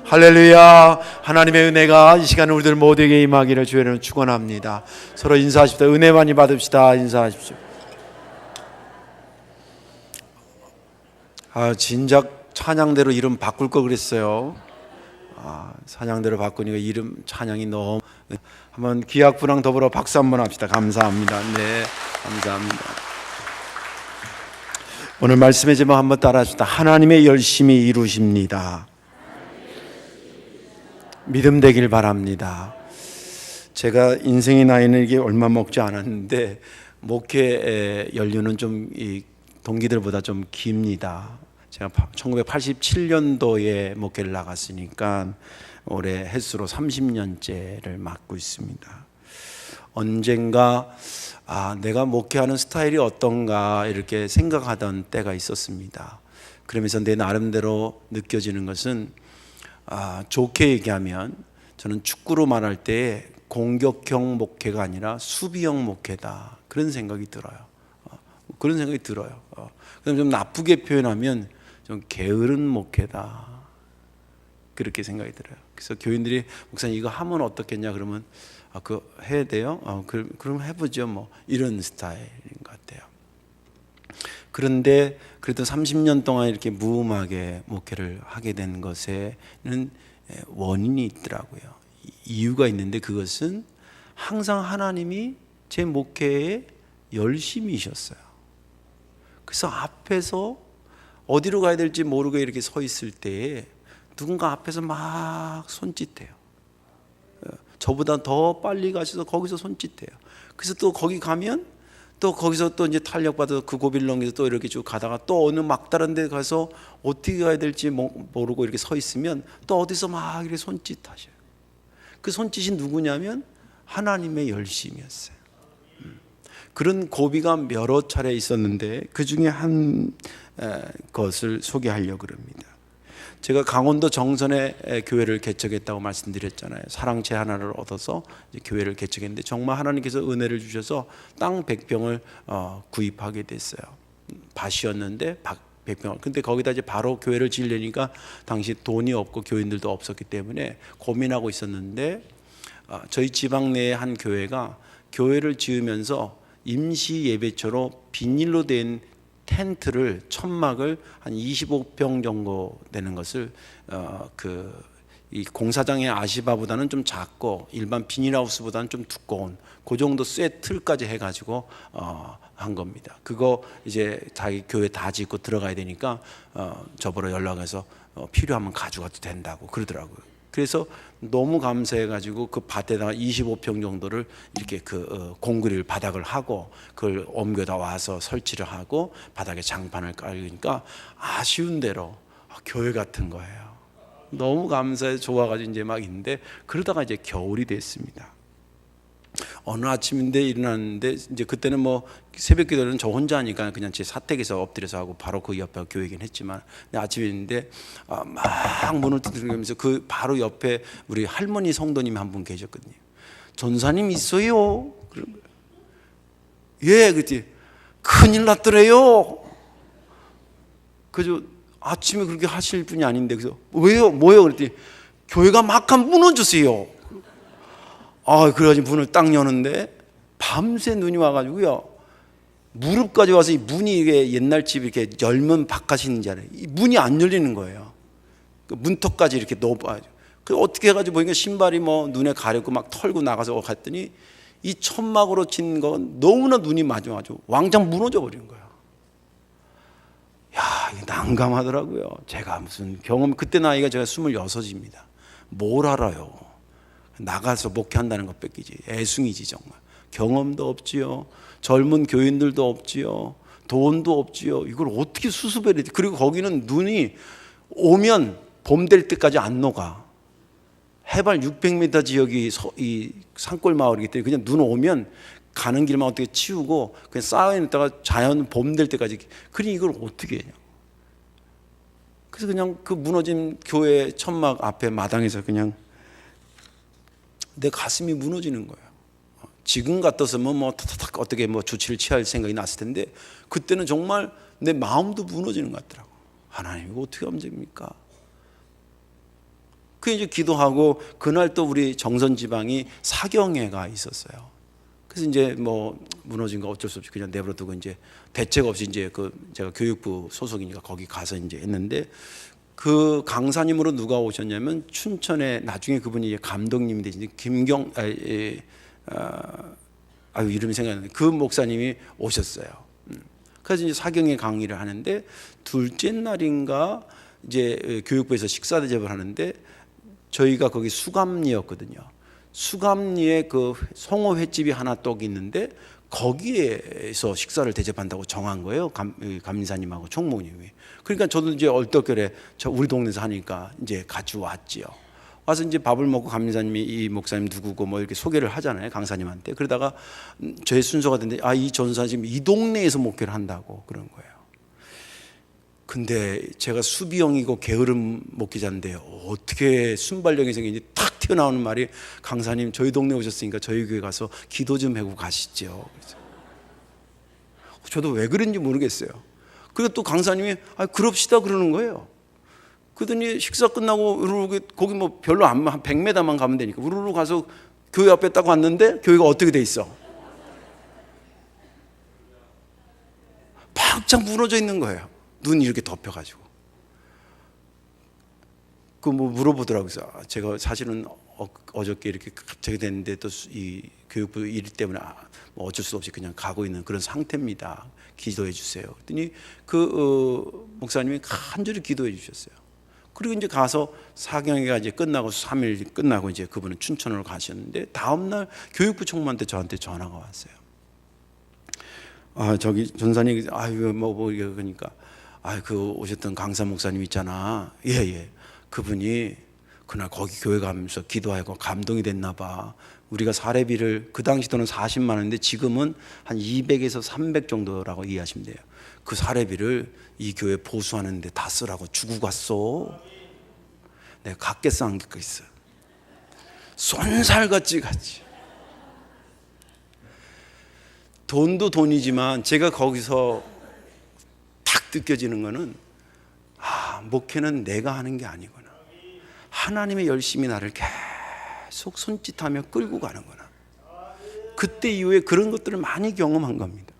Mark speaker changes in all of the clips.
Speaker 1: 할렐루야. 하나님의 은혜가 이 시간 우리들 모두에게 임하기를 주의를 축원합니다. 서로 인사하십시다. 은혜 많이 받읍시다. 인사하십시오. 진작 찬양대로 이름 바꿀 걸 그랬어요. 찬양대로 바꾸니까 이름 찬양이 너무. 한번 기악부랑 더불어 박수 한번 합시다. 감사합니다. 네, 감사합니다. 오늘 말씀의 제목 한번 따라합시다. 하나님의 열심히 이루십니다. 믿음 되길 바랍니다. 제가 인생의 나이는 이게 얼마 먹지 않았는데 목회 연륜은 좀 이 동기들보다 좀 깁니다. 제가 1987년도에 목회를 나갔으니까 올해 횟수로 30년째를 맡고 있습니다. 언젠가 내가 목회하는 스타일이 어떤가 이렇게 생각하던 때가 있었습니다. 그러면서 내 나름대로 느껴지는 것은 좋게 얘기하면 저는 축구로 말할 때 공격형 목회가 아니라 수비형 목회다, 그런 생각이 들어요. 그럼 좀 나쁘게 표현하면 좀 게으른 목회다, 그렇게 생각이 들어요. 그래서 교인들이 목사님 이거 하면 어떻겠냐 그러면 그거 해야 돼요? 그럼 해보죠. 뭐 이런 스타일인 것 같아요. 그런데 그래도 30년 동안 이렇게 무음하게 목회를 하게 된 것에는 원인이 있더라고요. 이유가 있는데 그것은 항상 하나님이 제 목회에 열심이셨어요. 그래서 앞에서 어디로 가야 될지 모르고 이렇게 서 있을 때에 누군가 앞에서 막 손짓해요. 저보다 더 빨리 가셔서 거기서 손짓해요. 그래서 또 거기 가면 또 거기서 또 이제 탄력받아서 그 고비를 넘겨서 또 이렇게 쭉 가다가 또 어느 막다른 데 가서 어떻게 가야 될지 모르고 이렇게 서 있으면 또 어디서 막 이렇게 손짓하셔요. 그 손짓이 누구냐면 하나님의 열심이었어요. 그런 고비가 여러 차례 있었는데 그 중에 한 것을 소개하려고 합니다. 제가 강원도 정선에 교회를 개척했다고 말씀드렸잖아요. 사랑채 하나를 얻어서 이제 교회를 개척했는데 정말 하나님께서 은혜를 주셔서 땅 100평을 구입하게 됐어요. 밭이었는데 100평을. 근데 거기다 이제 바로 교회를 지으려니까 당시 돈이 없고 교인들도 없었기 때문에 고민하고 있었는데 저희 지방 내의 한 교회가 교회를 지으면서 임시 예배처로 비닐로 된 텐트를 천막을 한 25평 정도 되는 것을 이 공사장의 아시바보다는 좀 작고 일반 비닐하우스보다는 좀 두꺼운 그 정도 쇠 틀까지 해가지고 한 겁니다. 그거 이제 자기 교회 다 짓고 들어가야 되니까 저보러 연락해서 필요하면 가져가도 된다고 그러더라고요. 그래서 너무 감사해가지고 그 밭에다가 25평 정도를 이렇게 공그릴 바닥을 하고 그걸 옮겨다 와서 설치를 하고 바닥에 장판을 깔으니까 아쉬운 대로 교회 같은 거예요. 너무 감사해서 좋아가지고 이제 막 있는데 그러다가 이제 겨울이 됐습니다. 어느 아침인데 일어났는데 이제 그때는 뭐 새벽 기도는 저 혼자 하니까 그냥 제 사택에서 엎드려서 하고 바로 그 옆에 교회이긴 했지만 아침에 있는데 막 문을 두드리면서 그 바로 옆에 우리 할머니 성도님이 한 분 계셨거든요. 전사님 있어요? 그런 거예요. 예, 그랬더니 큰일 났더래요. 그저 아침에 그렇게 하실 분이 아닌데 그래서 왜요? 뭐요? 그랬더니 교회가 막한 무너졌어요. 그래가지고 문을 딱 여는데 밤새 눈이 와가지고요. 무릎까지 와서 이 문이 이게 옛날 집 이렇게 열면 바깥이 있는지 알아요. 이 문이 안 열리는 거예요. 그 문턱까지 이렇게 넣어봐요. 그 어떻게 해가지고 보니까 신발이 뭐 눈에 가렵고 막 털고 나가서 갔더니 이 천막으로 친 건 너무나 눈이 맞아가지고 왕창 무너져 버린 거예요. 야, 이게 난감하더라고요. 제가 무슨 경험, 그때 나이가 제가 26입니다. 뭘 알아요? 나가서 목회한다는 것 뺏기지. 애숭이지 정말. 경험도 없지요. 젊은 교인들도 없지요. 돈도 없지요. 이걸 어떻게 수습해야 되지? 그리고 거기는 눈이 오면 봄 될 때까지 안 녹아. 해발 600m 지역이 이 산골 마을이기 때문에 그냥 눈 오면 가는 길만 어떻게 치우고 그냥 쌓아놓다가 자연 봄 될 때까지. 그러니 이걸 어떻게 해요? 그래서 그냥 그 무너진 교회 천막 앞에 마당에서 그냥 내 가슴이 무너지는 거예요. 지금 같았으면 뭐 타타닥 어떻게 뭐 조치를 취할 생각이 났을 텐데 그때는 정말 내 마음도 무너지는 것 같더라고. 하나님 이거 어떻게 하면 됩니까? 그 이제 기도하고 그날 또 우리 정선 지방이 사경회가 있었어요. 그래서 이제 뭐 무너진 거 어쩔 수 없이 그냥 내버려두고 이제 대책 없이 이제 그 제가 교육부 소속이니까 거기 가서 이제 했는데 그 강사님으로 누가 오셨냐면 춘천에 나중에 그분이 감독님이 되신 김경 이름이 생각이 안 나요. 그 목사님이 오셨어요. 그래서 이제 사경회 강의를 하는데 둘째 날인가 이제 교육부에서 식사 대접을 하는데 저희가 거기 수감리였거든요. 수감리에 그 송어 횟집이 하나 떡 있는데 거기에서 식사를 대접한다고 정한 거예요. 감사님하고 총무님이. 그러니까 저도 이제 얼떨결에 우리 동네에서 하니까 이제 같이 왔지요. 와서 이제 밥을 먹고 감사님이 이 목사님 누구고 뭐 이렇게 소개를 하잖아요, 강사님한테. 그러다가 저의 순서가 됐는데 이 전사 지금 이 동네에서 목회를 한다고 그런 거예요. 근데 제가 수비형이고 게으름 목회자인데 어떻게 순발력이 생긴지 탁 튀어나오는 말이 강사님 저희 동네 오셨으니까 저희 교회 가서 기도 좀 하고 가시죠. 저도 왜 그런지 모르겠어요. 그리고 또 강사님이 그럽시다 그러는 거예요. 그러더니 식사 끝나고 우르르 거기 뭐 별로 한 100m만 가면 되니까 우르르 가서 교회 앞에 딱 왔는데 교회가 어떻게 돼 있어? 바짝 무너져 있는 거예요. 눈이 이렇게 덮여가지고. 그 뭐 물어보더라고요. 제가 사실은 어저께 이렇게 갑자기 됐는데 또 이 교육부 일 때문에 뭐 어쩔 수 없이 그냥 가고 있는 그런 상태입니다. 기도해 주세요. 그랬더니 목사님이 간절히 기도해 주셨어요. 그리고 이제 가서 사경회가 이제 끝나고 3일 끝나고 이제 그분은 춘천으로 가셨는데 다음날 교육부 총무한테 저한테 전화가 왔어요. 저기 전사님 그러니까 그 오셨던 강사 목사님 있잖아. 예. 그분이 그날 거기 교회 가면서 기도하고 감동이 됐나 봐. 우리가 사례비를 그 당시 돈은 40만 원인데 지금은 한 200에서 300 정도라고 이해하시면 돼요. 그 사례비를 이 교회 보수하는데 다 쓰라고 주고 갔어. 내가 갖겠어 안 갖겠어? 손살같이 갔지. 돈도 돈이지만 제가 거기서 탁 느껴지는 거는 목회는 내가 하는 게 아니구나. 하나님의 열심히 나를 계속 손짓하며 끌고 가는구나. 그때 이후에 그런 것들을 많이 경험한 겁니다.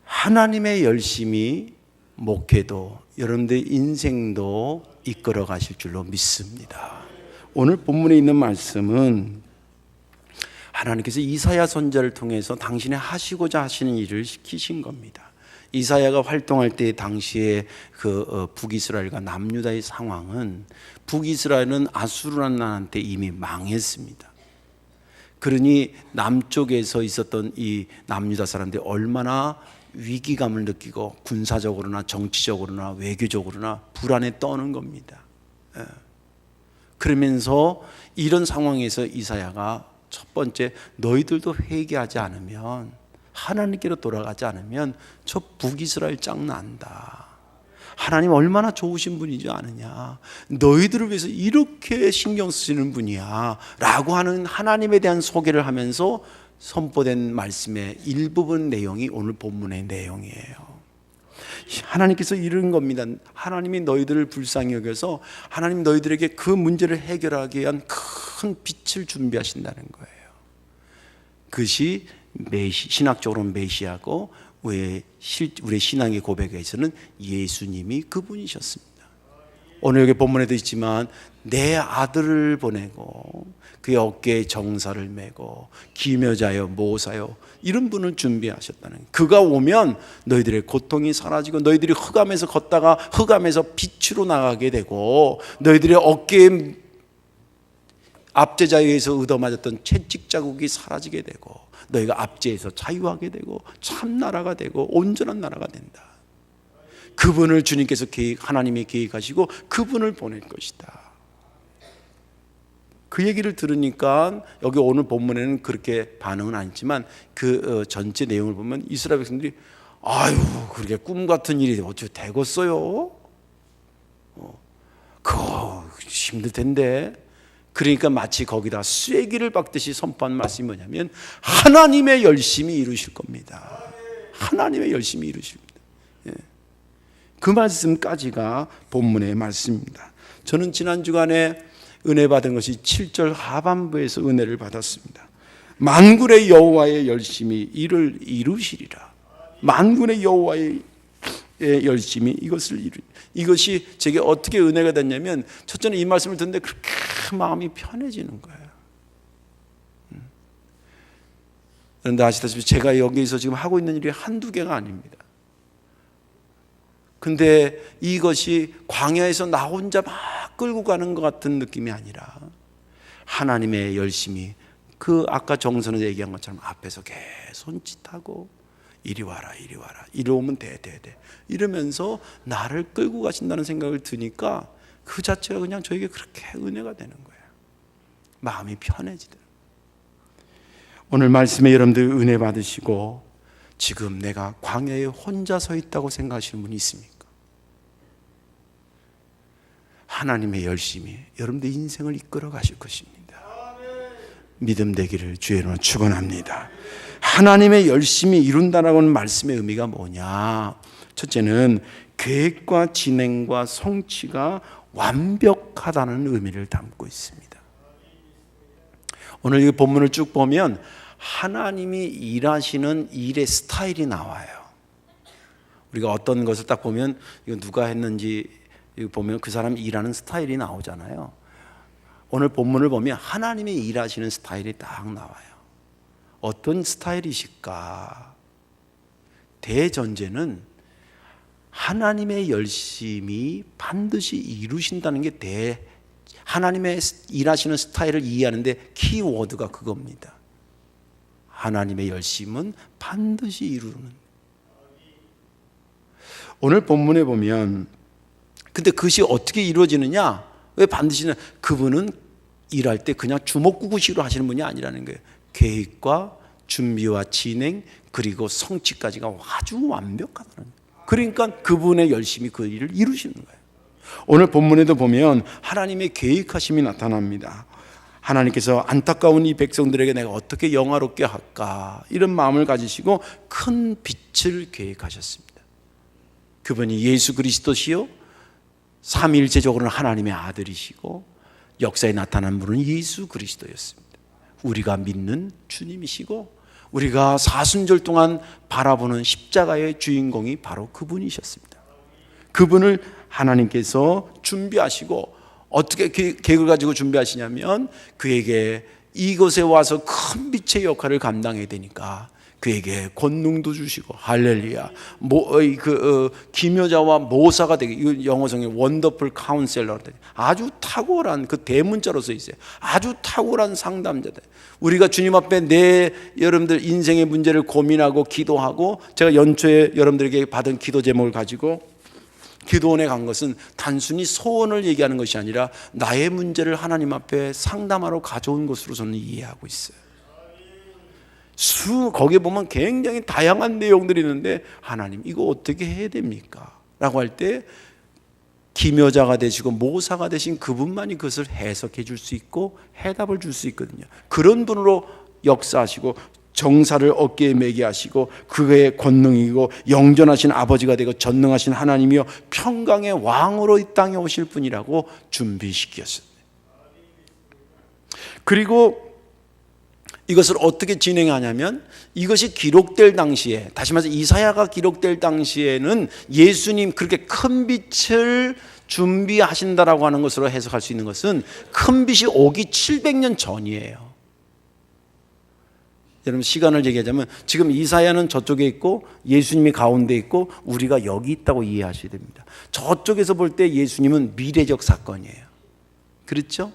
Speaker 1: 하나님의 열심히 목회도 여러분들의 인생도 이끌어 가실 줄로 믿습니다. 오늘 본문에 있는 말씀은 하나님께서 이사야 선지자를 통해서 당신의 하시고자 하시는 일을 시키신 겁니다. 이사야가 활동할 때 당시에 그 북이스라엘과 남유다의 상황은 북이스라엘은 아수르라는 나라한테 이미 망했습니다. 그러니 남쪽에서 있었던 이 남유다 사람들이 얼마나 위기감을 느끼고 군사적으로나 정치적으로나 외교적으로나 불안에 떠는 겁니다. 그러면서 이런 상황에서 이사야가 첫 번째 너희들도 회개하지 않으면 하나님께로 돌아가지 않으면 저 북이스라엘 짱난다. 하나님 얼마나 좋으신 분이지 않느냐. 너희들을 위해서 이렇게 신경 쓰시는 분이야 라고 하는 하나님에 대한 소개를 하면서 선포된 말씀의 일부분 내용이 오늘 본문의 내용이에요. 하나님께서 이런 겁니다. 하나님이 너희들을 불쌍히 여겨서 하나님 너희들에게 그 문제를 해결하기 위한 큰 빛을 준비하신다는 거예요. 그것이 신학적으로는 메시아고 우리의 신앙의 고백에서는 예수님이 그분이셨습니다. 오늘 여기 본문에도 있지만 내 아들을 보내고 그의 어깨에 정사를 메고 기묘자여 모사여 이런 분을 준비하셨다는 거예요. 그가 오면 너희들의 고통이 사라지고 너희들이 흑암에서 걷다가 흑암에서 빛으로 나가게 되고 너희들의 어깨에 압제자에 의해서 얻어맞았던 채찍 자국이 사라지게 되고 너희가 압제에서 자유하게 되고 참나라가 되고 온전한 나라가 된다. 그분을 주님께서 하나님이 계획하시고 그분을 보낼 것이다. 그 얘기를 들으니까 여기 오늘 본문에는 그렇게 반응은 아니지만 그 전체 내용을 보면 이스라엘 백성들이 그렇게 꿈 같은 일이 어떻게 되겠어요? 그거 힘들 텐데. 그러니까 마치 거기다 쐐기를 박듯이 선포한 말씀이 뭐냐면 하나님의 열심히 이루실 겁니다. 하나님의 열심히 이루실 겁니다. 그 말씀까지가 본문의 말씀입니다. 저는 지난 주간에 은혜 받은 것이 7절 하반부에서 은혜를 받았습니다. 만군의 여호와의 열심히 이를 이루시리라. 만군의 여호와의 열심히 이것이 제게 어떻게 은혜가 됐냐면, 첫째는 이 말씀을 듣는데 그렇게 마음이 편해지는 거예요. 그런데 아시다시피 제가 여기서 지금 하고 있는 일이 한두 개가 아닙니다. 근데 이것이 광야에서 나 혼자 막 끌고 가는 것 같은 느낌이 아니라 하나님의 열심히, 그 아까 정선을 얘기한 것처럼 앞에서 계속 손짓하고 이리 와라 이리 와라, 이리 오면 돼 이러면서 나를 끌고 가신다는 생각을 드니까 그 자체가 그냥 저에게 그렇게 은혜가 되는 거예요. 마음이 편해지더라고요. 오늘 말씀에 여러분들 은혜 받으시고 지금 내가 광야에 혼자 서 있다고 생각하시는 분이 있습니까? 하나님의 열심히 여러분들 인생을 이끌어 가실 것입니다. 믿음 되기를 주의 이름으로 축원합니다. 하나님의 열심히 이룬다라는 말씀의 의미가 뭐냐? 첫째는 계획과 진행과 성취가 완벽하다는 의미를 담고 있습니다. 오늘 이 본문을 쭉 보면 하나님이 일하시는 일의 스타일이 나와요. 우리가 어떤 것을 딱 보면 이거 누가 했는지 보면 그 사람이 일하는 스타일이 나오잖아요. 오늘 본문을 보면 하나님이 일하시는 스타일이 딱 나와요. 어떤 스타일이실까? 대전제는 하나님의 열심히 반드시 이루신다는 게 하나님의 일하시는 스타일을 이해하는데 키워드가 그겁니다. 하나님의 열심은 반드시 이루는. 오늘 본문에 보면 근데 그것이 어떻게 이루어지느냐? 왜 반드시는? 그분은 일할 때 그냥 주먹구구식으로 하시는 분이 아니라는 거예요. 계획과 준비와 진행 그리고 성취까지가 아주 완벽하다는 거예요. 그러니까 그분의 열심히 그 일을 이루시는 거예요. 오늘 본문에도 보면 하나님의 계획하심이 나타납니다. 하나님께서 안타까운 이 백성들에게 내가 어떻게 영화롭게 할까, 이런 마음을 가지시고 큰 빛을 계획하셨습니다. 그분이 예수 그리스도시요 삼위일체적으로는 하나님의 아들이시고 역사에 나타난 분은 예수 그리스도였습니다. 우리가 믿는 주님이시고 우리가 사순절 동안 바라보는 십자가의 주인공이 바로 그분이셨습니다. 그분을 하나님께서 준비하시고 어떻게 계획을 가지고 준비하시냐면 그에게 이곳에 와서 큰 빛의 역할을 감당해야 되니까 그에게 권능도 주시고, 할렐루야, 기묘자와 모사가 되게, 이거 영어성에 원더풀 카운셀러, 아주 탁월한, 그 대문자로 써 있어요. 아주 탁월한 상담자들. 우리가 주님 앞에 여러분들 인생의 문제를 고민하고 기도하고, 제가 연초에 여러분들에게 받은 기도 제목을 가지고 기도원에 간 것은 단순히 소원을 얘기하는 것이 아니라 나의 문제를 하나님 앞에 상담하러 가져온 것으로 저는 이해하고 있어요. 거기에 보면 굉장히 다양한 내용들이 있는데, 하나님 이거 어떻게 해야 됩니까? 라고 할 때 기묘자가 되시고 모사가 되신 그분만이 그것을 해석해 줄 수 있고 해답을 줄 수 있거든요. 그런 분으로 역사하시고 정사를 어깨에 매게 하시고 그의 권능이고 영전하신 아버지가 되고 전능하신 하나님이요 평강의 왕으로 이 땅에 오실 분이라고 준비시켰어요. 그리고 이것을 어떻게 진행하냐면, 이것이 기록될 당시에, 다시 말해서 이사야가 기록될 당시에는 예수님 그렇게 큰 빛을 준비하신다라고 하는 것으로 해석할 수 있는 것은 큰 빛이 오기 700년 전이에요. 여러분 시간을 얘기하자면 지금 이사야는 저쪽에 있고 예수님이 가운데 있고 우리가 여기 있다고 이해하셔야 됩니다. 저쪽에서 볼 때 예수님은 미래적 사건이에요. 그렇죠?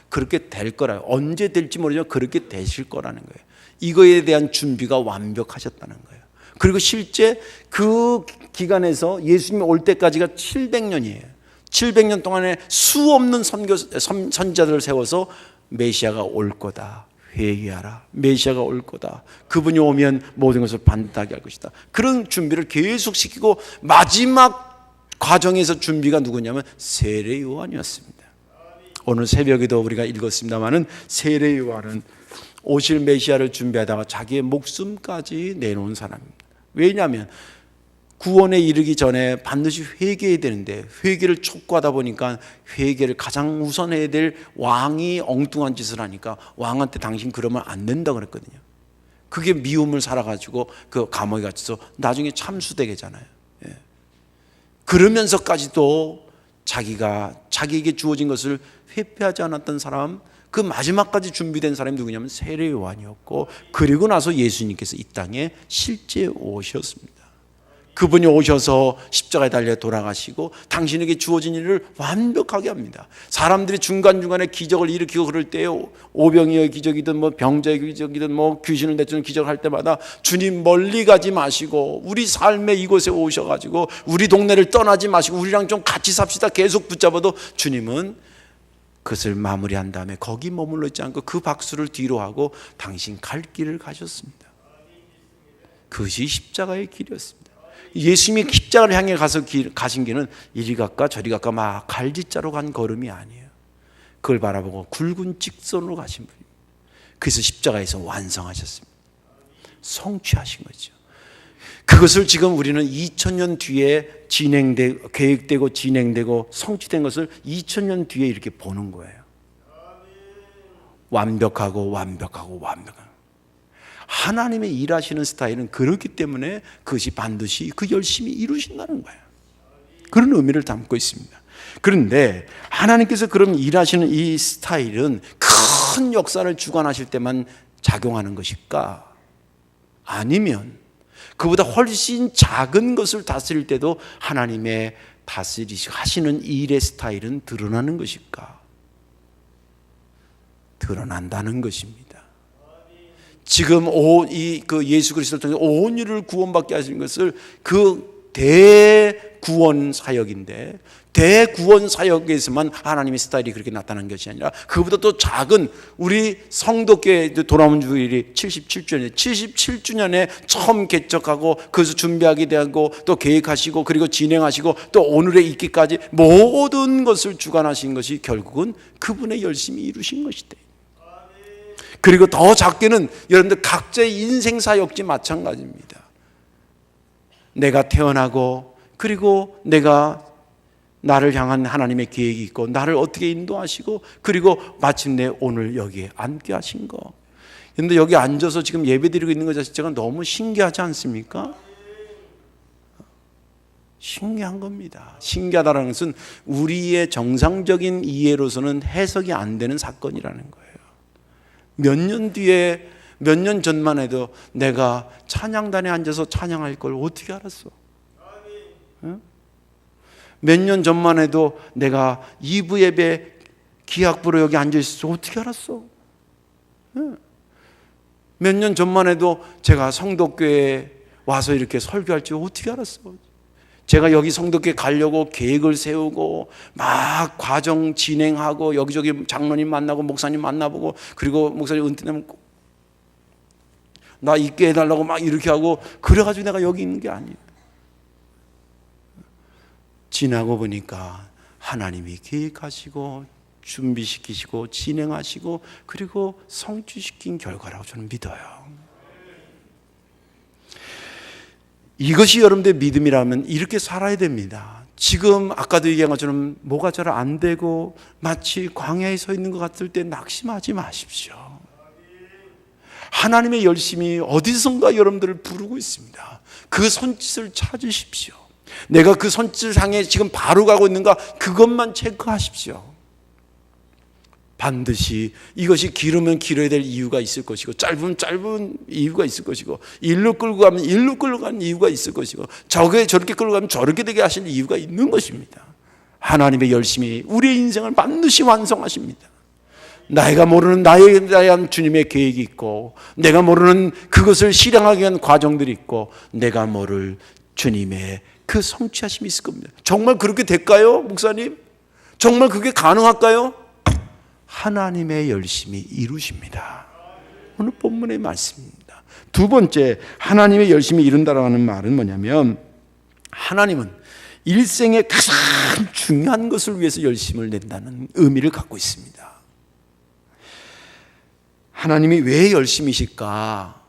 Speaker 1: 그렇게 될 거라요. 언제 될지 모르지만 그렇게 되실 거라는 거예요. 이거에 대한 준비가 완벽하셨다는 거예요. 그리고 실제 그 기간에서 예수님이 올 때까지가 700년이에요. 700년 동안에 수없는 선지자들을 세워서 메시아가 올 거다, 회개하라, 메시아가 올 거다, 그분이 오면 모든 것을 반듯하게 할 것이다, 그런 준비를 계속 시키고 마지막 과정에서 준비가 누구냐면 세례 요한이었습니다. 오늘 새벽에도 우리가 읽었습니다마는 세례 요한은 오실 메시아를 준비하다가 자기의 목숨까지 내놓은 사람입니다. 왜냐하면 구원에 이르기 전에 반드시 회개해야 되는데 회개를 촉구하다 보니까 회개를 가장 우선해야 될 왕이 엉뚱한 짓을 하니까 왕한테 당신 그러면 안 된다 그랬거든요. 그게 미움을 살아가지고 그 감옥에 갇혀서 나중에 참수되게잖아요. 예. 그러면서까지도 자기에게 주어진 것을 회피하지 않았던 사람, 그 마지막까지 준비된 사람이 누구냐면 세례 요한이었고, 그리고 나서 예수님께서 이 땅에 실제 오셨습니다. 그분이 오셔서 십자가에 달려 돌아가시고 당신에게 주어진 일을 완벽하게 합니다. 사람들이 중간중간에 기적을 일으키고 그럴 때, 오병이어의 기적이든 뭐 병자의 기적이든 뭐 귀신을 내쫓는 기적을 할 때마다 주님 멀리 가지 마시고 우리 삶의 이곳에 오셔가지고 우리 동네를 떠나지 마시고 우리랑 좀 같이 삽시다 계속 붙잡아도 주님은 그것을 마무리한 다음에 거기 머물러 있지 않고 그 박수를 뒤로 하고 당신 갈 길을 가셨습니다. 그것이 십자가의 길이었습니다. 예수님이 십자가를 향해 가신 길은 이리 갈까 저리 갈까 막 갈짓자로 간 걸음이 아니에요. 그걸 바라보고 굵은 직선으로 가신 분입니다. 그래서 십자가에서 완성하셨습니다. 성취하신 거죠. 그것을 지금 우리는 2000년 뒤에 계획되고 진행되고 성취된 것을 2000년 뒤에 이렇게 보는 거예요. 완벽하고 하나님의 일하시는 스타일은 그렇기 때문에 그것이 반드시 그 열심히 이루신다는 거예요. 그런 의미를 담고 있습니다. 그런데 하나님께서 그럼 일하시는 이 스타일은 큰 역사를 주관하실 때만 작용하는 것일까? 아니면 그보다 훨씬 작은 것을 다스릴 때도 하나님의 하시는 일의 스타일은 드러나는 것일까? 드러난다는 것입니다. 지금 예수 그리스도를 통해 온 인류를 구원받게 하시는 것을 그 대구원 사역인데, 대구원 사역에서만 하나님의 스타일이 그렇게 나타난 것이 아니라 그보다 또 작은 우리 성도교회 돌아온 주일이 77주년에 처음 개척하고 그것을 준비하게 되고 또 계획하시고 그리고 진행하시고 또 오늘에 있기까지 모든 것을 주관하신 것이 결국은 그분의 열심히 이루신 것이다. 그리고 더 작게는 여러분들 각자의 인생 사역지 마찬가지입니다. 내가 태어나고 그리고 나를 향한 하나님의 계획이 있고 나를 어떻게 인도하시고 그리고 마침내 오늘 여기에 앉게 하신 거. 그런데 여기 앉아서 지금 예배드리고 있는 것 자체가 너무 신기하지 않습니까? 신기한 겁니다. 신기하다는 것은 우리의 정상적인 이해로서는 해석이 안 되는 사건이라는 거예요. 몇 년 전만 해도 내가 찬양단에 앉아서 찬양할 걸 어떻게 알았어? 몇 년 전만 해도 내가 2부 예배 기악부로 여기 앉아 있었어 어떻게 알았어? 몇 년 전만 해도 제가 성덕교회에 와서 이렇게 설교할 줄 어떻게 알았어? 제가 여기 성덕교회 가려고 계획을 세우고 막 과정 진행하고 여기저기 장로님 만나고 목사님 만나보고 그리고 목사님 은퇴되면 나 있게 해달라고 막 이렇게 하고 그래가지고 내가 여기 있는 게 아니에요. 지나고 보니까 하나님이 계획하시고 준비시키시고 진행하시고 그리고 성취시킨 결과라고 저는 믿어요. 이것이 여러분들의 믿음이라면 이렇게 살아야 됩니다. 지금 아까도 얘기한 것처럼 뭐가 잘 안 되고 마치 광야에 서 있는 것 같을 때 낙심하지 마십시오. 하나님의 열심이 어디선가 여러분들을 부르고 있습니다. 그 손짓을 찾으십시오. 내가 그 손짓을 향해 지금 바로 가고 있는가 그것만 체크하십시오. 반드시 이것이 길으면 길어야 될 이유가 있을 것이고 짧으면 짧은 이유가 있을 것이고 일로 끌고 가면 일로 끌고 가는 이유가 있을 것이고 저렇게 끌고 가면 저렇게 되게 하실 이유가 있는 것입니다. 하나님의 열심히 우리의 인생을 반드시 완성하십니다. 내가 모르는 나에 대한 주님의 계획이 있고 내가 모르는 그것을 실행하기 위한 과정들이 있고 내가 모를 주님의 그 성취하심이 있을 겁니다. 정말 그렇게 될까요, 목사님? 정말 그게 가능할까요? 하나님의 열심히 이루십니다. 오늘 본문의 말씀입니다. 두 번째, 하나님의 열심히 이룬다라고 하는 말은 뭐냐면 하나님은 일생의 가장 중요한 것을 위해서 열심을 낸다는 의미를 갖고 있습니다. 하나님이 왜 열심이실까?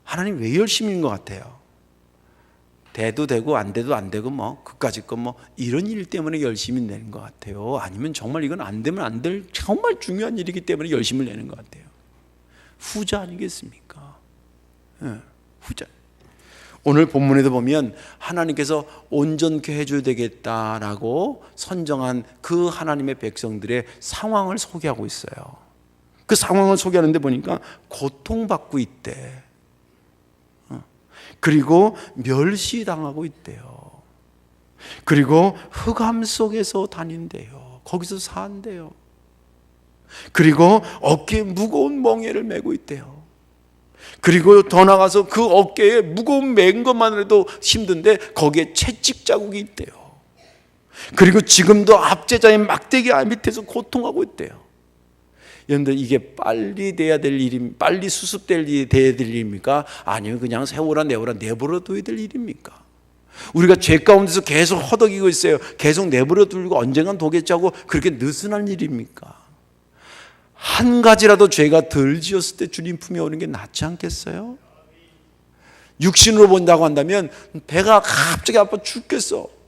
Speaker 1: 하나님 왜 열심인 것 같아요? 돼도 되고 안 돼도 안 되고 뭐 그까짓 거 뭐 이런 일 때문에 열심히 내는 것 같아요. 아니면 정말 이건 안 되면 안 될 정말 중요한 일이기 때문에 열심을 내는 것 같아요. 후자 아니겠습니까? 후자. 오늘 본문에도 보면 하나님께서 온전케 해줘야 되겠다라고 선정한 그 하나님의 백성들의 상황을 소개하고 있어요. 그 상황을 소개하는데 보니까 고통받고 있대. 그리고 멸시당하고 있대요. 그리고 흑암 속에서 다닌대요. 거기서 산대요. 그리고 어깨에 무거운 멍에를 메고 있대요. 그리고 더 나가서 그 어깨에 무거운 맨 것만으로도 힘든데 거기에 채찍 자국이 있대요. 그리고 지금도 압제자의 막대기 밑에서 고통하고 있대요. 여러분들 이게 빨리 돼야 될 일입니까? 빨리 수습될 일이 돼야 될 일입니까? 아니면 그냥 세워라 내버려 둬야 될 일입니까? 우리가 죄 가운데서 계속 허덕이고 있어요. 계속 내버려 두고 언젠간 도겠지 하고 그렇게 느슨한 일입니까? 한 가지라도 죄가 덜 지었을 때 주님 품에 오는 게 낫지 않겠어요? 육신으로 본다고 한다면 배가 갑자기 아파 죽겠어.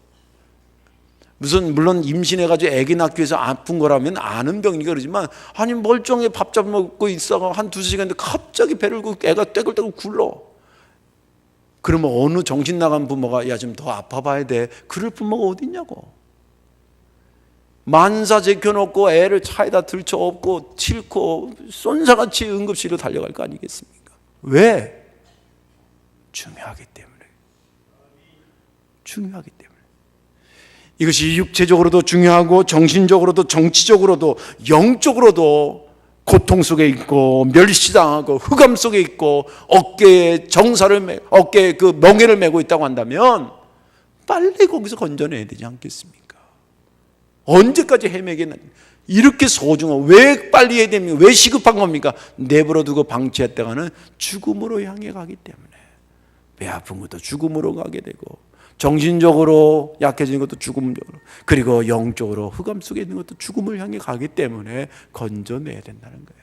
Speaker 1: 물론 임신해가지고 아기 낳기 위해서 아픈 거라면 아는 병이니까 그러지만, 아니 멀쩡하게 밥 잡아먹고 있다가 한 두세 시간 있는데 갑자기 배를 고 애가 떼굴떼굴 굴러. 그러면 어느 정신 나간 부모가 야 좀 더 아파봐야 돼, 그럴 부모가 어디 있냐고. 만사 제켜놓고 애를 차에다 들쳐업고 싣고 쏜사같이 응급실로 달려갈 거 아니겠습니까? 왜? 중요하기 때문에. 중요하기 때문에. 이것이 육체적으로도 중요하고 정신적으로도 정치적으로도 영적으로도 고통 속에 있고 멸시당하고 흑암 속에 있고 어깨에 어깨에 그 멍에를 메고 있다고 한다면 빨리 거기서 건져내야 되지 않겠습니까? 언제까지 헤매겠나? 이렇게 소중한, 왜 빨리 해야 됩니까? 왜 시급한 겁니까? 내버려 두고 방치했다가는 죽음으로 향해 가기 때문에. 배 아픈 것도 죽음으로 가게 되고, 정신적으로 약해지는 것도 죽음으로, 그리고 영적으로 흑암 속에 있는 것도 죽음을 향해 가기 때문에 건져내야 된다는 거예요.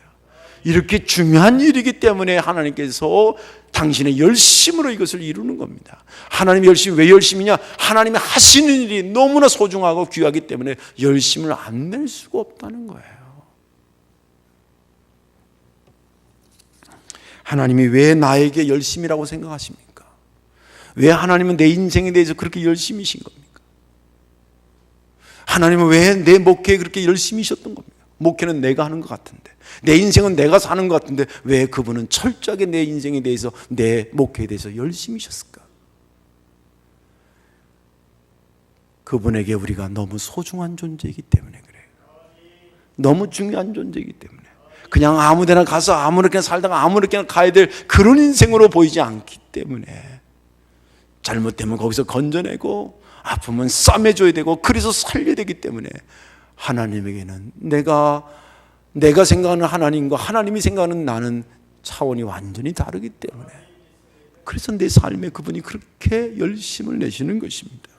Speaker 1: 이렇게 중요한 일이기 때문에 하나님께서 당신의 열심으로 이것을 이루는 겁니다. 하나님의 열심이 왜 열심이냐? 하나님이 하시는 일이 너무나 소중하고 귀하기 때문에 열심을 안 낼 수가 없다는 거예요. 하나님이 왜 나에게 열심이라고 생각하십니까? 왜 하나님은 내 인생에 대해서 그렇게 열심이신 겁니까? 하나님은 왜 내 목회에 그렇게 열심이셨던 겁니까? 목회는 내가 하는 것 같은데, 내 인생은 내가 사는 것 같은데 왜 그분은 철저하게 내 인생에 대해서, 내 목회에 대해서 열심이셨을까? 그분에게 우리가 너무 소중한 존재이기 때문에 그래요. 너무 중요한 존재이기 때문에. 그냥 아무데나 가서 아무렇게나 살다가 아무렇게나 가야 될 그런 인생으로 보이지 않기 때문에, 잘못되면 거기서 건져내고 아프면 싸매줘야 되고 그래서 살려야 되기 때문에, 하나님에게는 내가 생각하는 하나님과 하나님이 생각하는 나는 차원이 완전히 다르기 때문에, 그래서 내 삶에 그분이 그렇게 열심을 내시는 것입니다.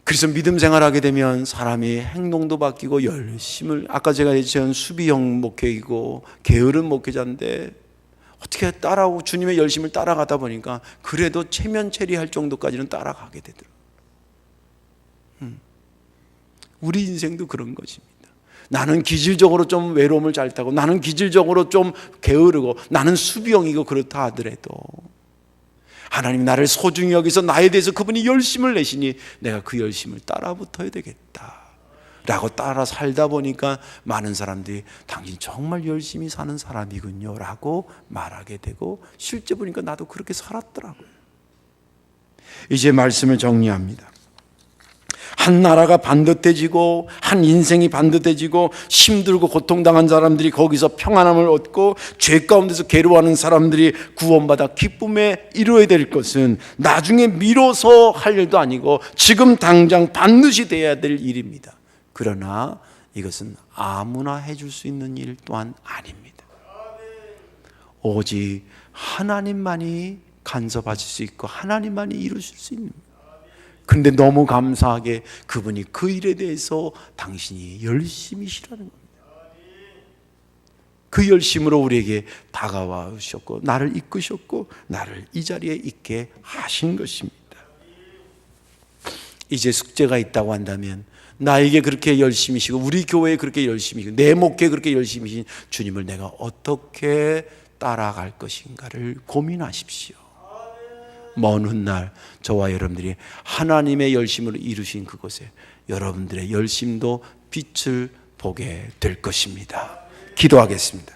Speaker 1: 그래서 믿음 생활하게 되면 사람이 행동도 바뀌고 열심을, 아까 제가 얘기한 수비형 목회이고 게으른 목회자인데 어떻게 따라오고 주님의 열심을 따라가다 보니까 그래도 체면체리할 정도까지는 따라가게 되더라고요. 우리 인생도 그런 것입니다. 나는 기질적으로 좀 외로움을 잘 타고, 나는 기질적으로 좀 게으르고, 나는 수비형이고 그렇다 하더라도 하나님이 나를 소중히 여기서 나에 대해서 그분이 열심을 내시니 내가 그 열심을 따라 붙어야 되겠다 라고 따라 살다 보니까 많은 사람들이 당신 정말 열심히 사는 사람이군요 라고 말하게 되고, 실제 보니까 나도 그렇게 살았더라고요. 이제 말씀을 정리합니다. 한 나라가 반듯해지고 한 인생이 반듯해지고 힘들고 고통당한 사람들이 거기서 평안함을 얻고 죄 가운데서 괴로워하는 사람들이 구원받아 기쁨에 이루어야 될 것은 나중에 미뤄서 할 일도 아니고 지금 당장 반드시 돼야 될 일입니다. 그러나 이것은 아무나 해줄 수 있는 일 또한 아닙니다. 오직 하나님만이 간섭하실 수 있고 하나님만이 이루실 수 있는, 그런데 너무 감사하게 그분이 그 일에 대해서 당신이 열심히 시라는 겁니다. 그 열심으로 우리에게 다가와 주셨고 나를 이끄셨고 나를 이 자리에 있게 하신 것입니다. 이제 숙제가 있다고 한다면 나에게 그렇게 열심히시고 우리 교회에 그렇게 열심히시고 내 목회에 그렇게 열심히신 주님을 내가 어떻게 따라갈 것인가를 고민하십시오. 먼 훗날 저와 여러분들이 하나님의 열심으로 이루신 그곳에 여러분들의 열심도 빛을 보게 될 것입니다. 기도하겠습니다.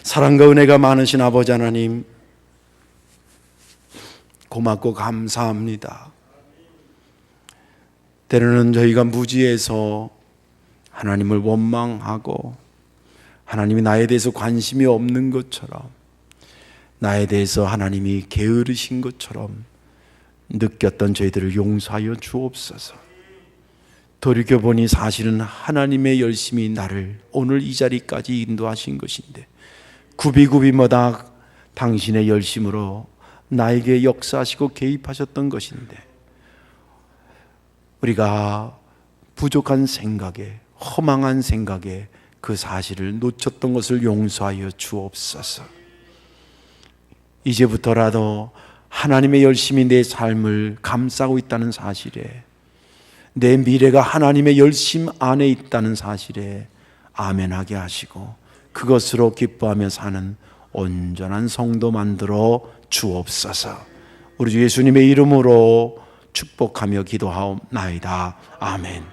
Speaker 1: 사랑과 은혜가 많으신 아버지 하나님, 고맙고 감사합니다. 때로는 저희가 무지해서 하나님을 원망하고 하나님이 나에 대해서 관심이 없는 것처럼 나에 대해서 하나님이 게으르신 것처럼 느꼈던 저희들을 용서하여 주옵소서. 돌이켜보니 사실은 하나님의 열심이 나를 오늘 이 자리까지 인도하신 것인데 구비구비마다 당신의 열심으로 나에게 역사하시고 개입하셨던 것인데 우리가 부족한 생각에 허망한 생각에 그 사실을 놓쳤던 것을 용서하여 주옵소서. 이제부터라도 하나님의 열심이 내 삶을 감싸고 있다는 사실에 내 미래가 하나님의 열심 안에 있다는 사실에 아멘하게 하시고 그것으로 기뻐하며 사는 온전한 성도 만들어 주옵소서. 우리 주 예수님의 이름으로 축복하며 기도하옵나이다. 아멘.